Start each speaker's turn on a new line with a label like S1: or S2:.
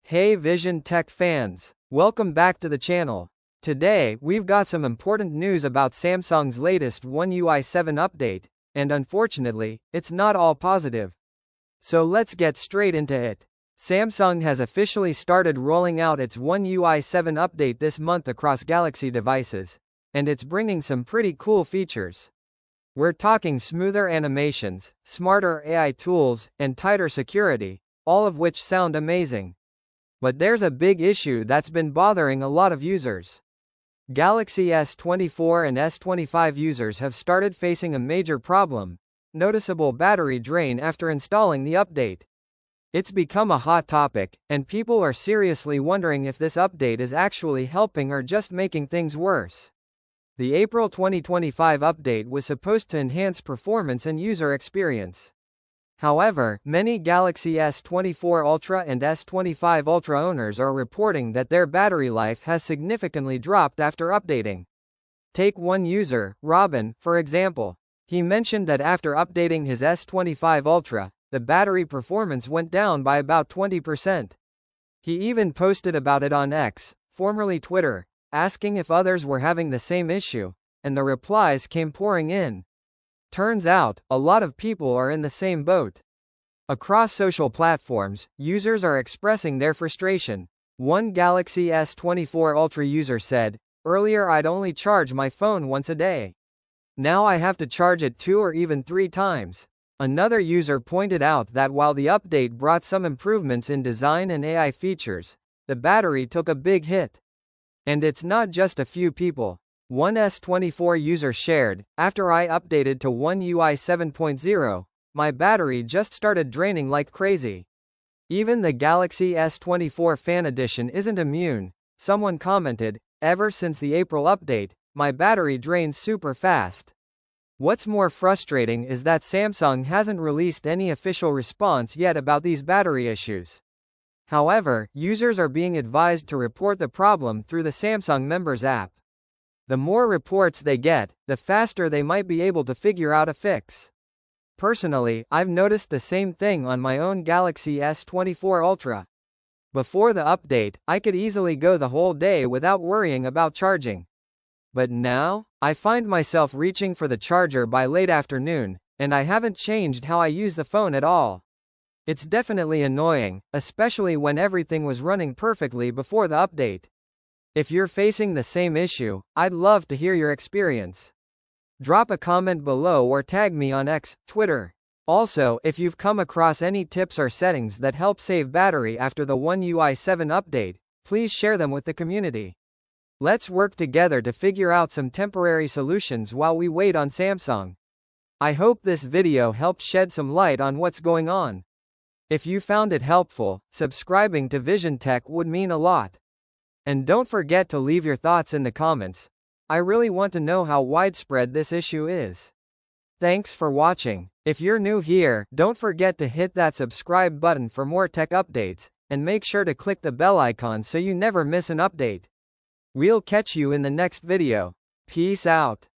S1: Hey VisionTech fans, welcome back to the channel. Today, we've got some important news about Samsung's latest One UI 7 update, and unfortunately, it's not all positive. So let's get straight into it. Samsung has officially started rolling out its One UI 7 update this month across Galaxy devices, and it's bringing some pretty cool features. We're talking smoother animations, smarter AI tools, and tighter security, all of which sound amazing. But there's a big issue that's been bothering a lot of users. Galaxy S24 and S25 users have started facing a major problem: noticeable battery drain after installing the update. It's become a hot topic, and people are seriously wondering if this update is actually helping or just making things worse. The April 2025 update was supposed to enhance performance and user experience. However, many Galaxy S24 Ultra and S25 Ultra owners are reporting that their battery life has significantly dropped after updating. Take one user, Robin, for example. He mentioned that after updating his S25 Ultra, the battery performance went down by about 20%. He even posted about it on X, formerly Twitter, asking if others were having the same issue, and the replies came pouring in. Turns out, a lot of people are in the same boat. Across social platforms, users are expressing their frustration. One Galaxy S24 Ultra user said, "Earlier I'd only charge my phone once a day. Now I have to charge it 2 or even 3 times." Another user pointed out that while the update brought some improvements in design and AI features, the battery took a big hit. And it's not just a few people. One S24 user shared, "After I updated to One UI 7.0, my battery just started draining like crazy." Even the Galaxy S24 Fan Edition isn't immune. Someone commented, "Ever since the April update, my battery drains super fast." What's more frustrating is that Samsung hasn't released any official response yet about these battery issues. However, users are being advised to report the problem through the Samsung Members app. The more reports they get, the faster they might be able to figure out a fix. Personally, I've noticed the same thing on my own Galaxy S24 Ultra. Before the update, I could easily go the whole day without worrying about charging. But now, I find myself reaching for the charger by late afternoon, and I haven't changed how I use the phone at all. It's definitely annoying, especially when everything was running perfectly before the update. If you're facing the same issue, I'd love to hear your experience. Drop a comment below or tag me on X, Twitter. Also, if you've come across any tips or settings that help save battery after the One UI 7 update, please share them with the community. Let's work together to figure out some temporary solutions while we wait on Samsung. I hope this video helped shed some light on what's going on. If you found it helpful, subscribing to VisionTech would mean a lot. And don't forget to leave your thoughts in the comments. I really want to know how widespread this issue is. Thanks for watching. If you're new here, don't forget to hit that subscribe button for more tech updates, and make sure to click the bell icon so you never miss an update. We'll catch you in the next video. Peace out.